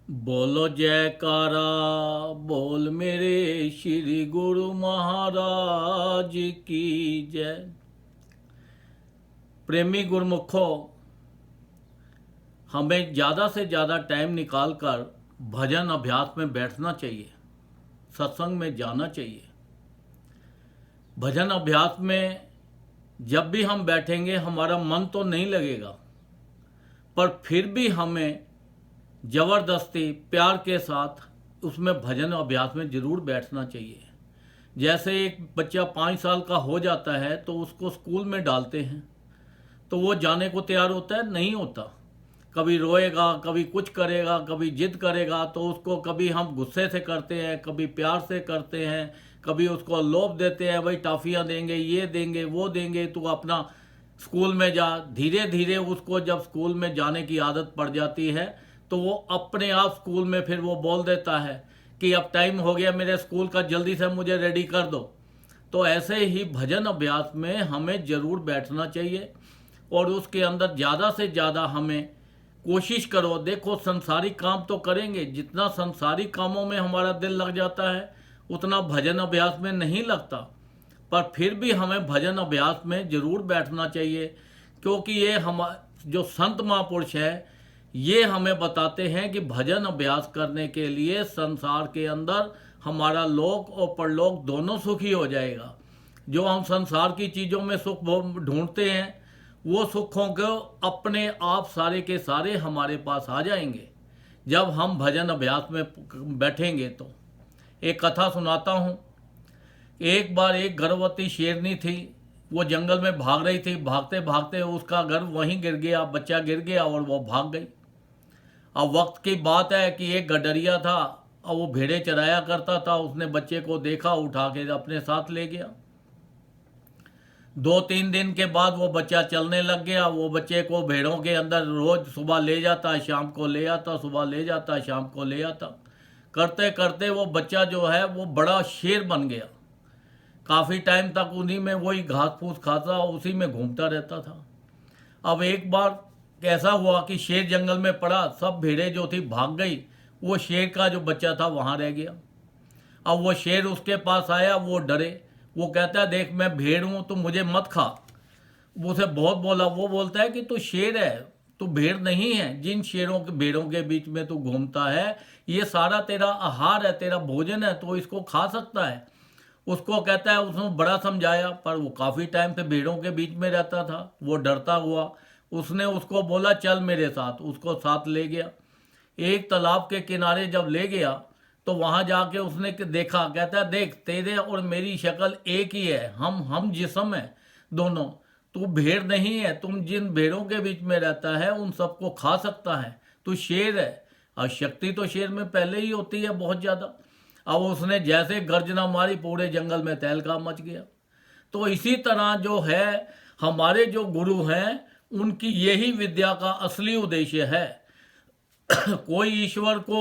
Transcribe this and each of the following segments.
बोलो जयकारा, बोल मेरे श्री गुरु महाराज की जय। प्रेमी गुरमुखो, हमें ज़्यादा से ज़्यादा टाइम निकाल कर भजन अभ्यास में बैठना चाहिए, सत्संग में जाना चाहिए। भजन अभ्यास में जब भी हम बैठेंगे हमारा मन तो नहीं लगेगा, पर फिर भी हमें ज़बरदस्ती प्यार के साथ उसमें भजन अभ्यास में ज़रूर बैठना चाहिए। जैसे एक बच्चा 5 साल का हो जाता है तो उसको स्कूल में डालते हैं, तो वो जाने को तैयार होता है? नहीं होता। कभी रोएगा, कभी कुछ करेगा, कभी जिद करेगा, तो उसको कभी हम गुस्से से करते हैं, कभी प्यार से करते हैं, कभी उसको लोभ देते हैं, भाई टॉफ़ियाँ देंगे, ये देंगे, वो देंगे, तू अपना स्कूल में जा। धीरे धीरे उसको जब स्कूल में जाने की आदत पड़ जाती है तो वो अपने आप स्कूल में फिर वो बोल देता है कि अब टाइम हो गया मेरे स्कूल का, जल्दी से मुझे रेडी कर दो। तो ऐसे ही भजन अभ्यास में हमें ज़रूर बैठना चाहिए और उसके अंदर ज़्यादा से ज़्यादा हमें कोशिश करो। देखो, संसारिक काम तो करेंगे, जितना संसारिक कामों में हमारा दिल लग जाता है उतना भजन अभ्यास में नहीं लगता, पर फिर भी हमें भजन अभ्यास में ज़रूर बैठना चाहिए, क्योंकि ये हम जो संत महापुरुष है ये हमें बताते हैं कि भजन अभ्यास करने के लिए संसार के अंदर हमारा लोक और परलोक दोनों सुखी हो जाएगा। जो हम संसार की चीज़ों में सुख ढूंढते हैं वो सुखों को अपने आप सारे के सारे हमारे पास आ जाएंगे जब हम भजन अभ्यास में बैठेंगे। तो एक कथा सुनाता हूँ। एक बार एक गर्भवती शेरनी थी, वो जंगल में भाग रही थी। भागते भागते उसका गर्भ वहीं गिर गया, बच्चा गिर गया और वो भाग गई। अब वक्त की बात है कि एक गडरिया था और वो भेड़े चराया करता था। उसने बच्चे को देखा, उठा के अपने साथ ले गया। 2-3 दिन के बाद वो बच्चा चलने लग गया। वो बच्चे को भेड़ों के अंदर रोज सुबह ले जाता, शाम को ले आता, सुबह ले जाता, शाम को ले आता। करते करते वो बच्चा जो है वो बड़ा शेर बन गया। काफ़ी टाइम तक उन्हीं में वही घास फूस खाता, उसी में घूमता रहता था। अब एक बार कैसा हुआ कि शेर जंगल में पड़ा, सब भेड़ें जो थी भाग गई, वो शेर का जो बच्चा था वहाँ रह गया। अब वो शेर उसके पास आया, वो डरे। वो कहता है, देख मैं भेड़ हूँ, तो मुझे मत खा। वो उसे बहुत बोला। वो बोलता है कि तू शेर है, तू भेड़ नहीं है। जिन शेरों के भेड़ों के बीच में तू घूमता है ये सारा तेरा आहार है, तेरा भोजन है, तो इसको खा सकता है। उसको कहता है, उसने बड़ा समझाया, पर वो काफ़ी टाइम से भेड़ों के बीच में रहता था, वो डरता हुआ। उसने उसको बोला चल मेरे साथ, उसको साथ ले गया। एक तालाब के किनारे जब ले गया तो वहाँ जाके उसने देखा, कहता है देख तेरे और मेरी शक्ल एक ही है, हम जिस्म है दोनों। तू भेड़ नहीं है, तुम जिन भेड़ों के बीच में रहता है उन सबको खा सकता है, तू शेर है। और शक्ति तो शेर में पहले ही होती है बहुत ज़्यादा। अब उसने जैसे गर्जना मारी, पूरे जंगल में तहलका मच गया। तो इसी तरह जो है हमारे जो गुरु हैं उनकी यही विद्या का असली उद्देश्य है। कोई ईश्वर को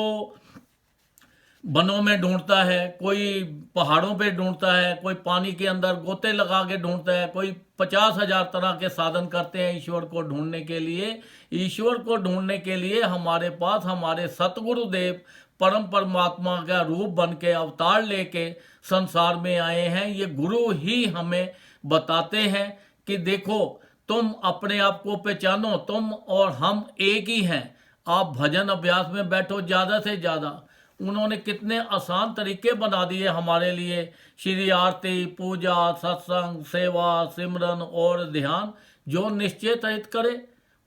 वनों में ढूंढता है, कोई पहाड़ों पे ढूंढता है, कोई पानी के अंदर गोते लगा के ढूंढता है, कोई 50,000 तरह के साधन करते हैं ईश्वर को ढूंढने के लिए। ईश्वर को ढूंढने के लिए हमारे पास हमारे सतगुरुदेव परम परमात्मा का रूप बन के अवतार लेके संसार में आए हैं। ये गुरु ही हमें बताते हैं कि देखो तुम अपने आप को पहचानो, तुम और हम एक ही हैं। आप भजन अभ्यास में बैठो ज़्यादा से ज़्यादा। उन्होंने कितने आसान तरीके बना दिए हमारे लिए। श्री आरती, पूजा, सत्संग, सेवा, सिमरन और ध्यान। जो निश्चय तहित करे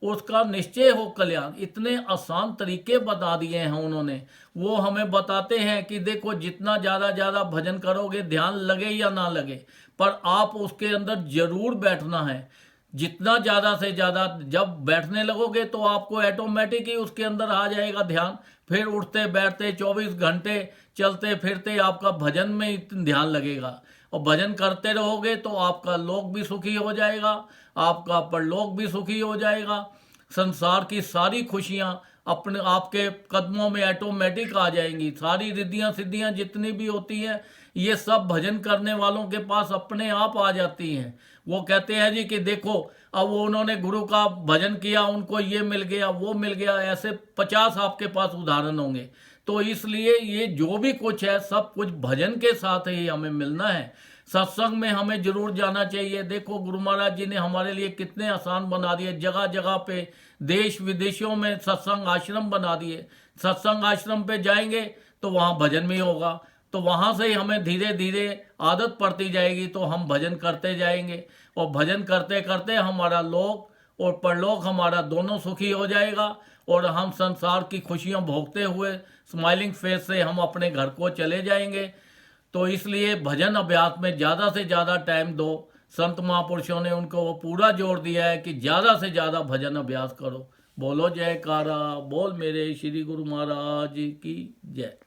उसका निश्चय हो कल्याण। इतने आसान तरीके बता दिए हैं उन्होंने। वो हमें बताते हैं कि देखो जितना ज़्यादा भजन करोगे, ध्यान लगे या ना लगे, पर आप उसके अंदर जरूर बैठना है। जितना ज़्यादा से ध्यादा जब बैठने लगोगे तो आपको ऑटोमेटिक ही उसके अंदर आ जाएगा ध्यान। फिर उठते बैठते 24 घंटे चलते फिरते आपका भजन में ही ध्यान लगेगा। और भजन करते रहोगे तो आपका लोक भी सुखी हो जाएगा, आपका परलोक भी सुखी हो जाएगा। संसार की सारी खुशियाँ अपने आपके कदमों में ऑटोमेटिक आ जाएंगी। सारी रिद्धियां सिद्धियां जितनी भी होती हैं ये सब भजन करने वालों के पास अपने आप आ जाती हैं। वो कहते हैं जी कि देखो अब वो उन्होंने गुरु का भजन किया, उनको ये मिल गया वो मिल गया, ऐसे 50 आपके पास उदाहरण होंगे। तो इसलिए ये जो भी कुछ है सब कुछ भजन के साथ ही हमें मिलना है। सत्संग में हमें जरूर जाना चाहिए। देखो गुरु महाराज जी ने हमारे लिए कितने आसान बना दिए, जगह जगह पे देश विदेशों में सत्संग आश्रम बना दिए। सत्संग आश्रम पे जाएंगे तो वहाँ भजन भी होगा, तो वहाँ से ही हमें धीरे धीरे आदत पड़ती जाएगी, तो हम भजन करते जाएंगे और भजन करते करते हमारा लोक और परलोक हमारा दोनों सुखी हो जाएगा और हम संसार की खुशियाँ भोगते हुए स्माइलिंग फेस से हम अपने घर को चले जाएंगे। तो इसलिए भजन अभ्यास में ज़्यादा से ज़्यादा टाइम दो। संत महापुरुषों ने उनको वो पूरा जोर दिया है कि ज़्यादा से ज़्यादा भजन अभ्यास करो। बोलो जयकारा, बोल मेरे श्री गुरु महाराज की जय।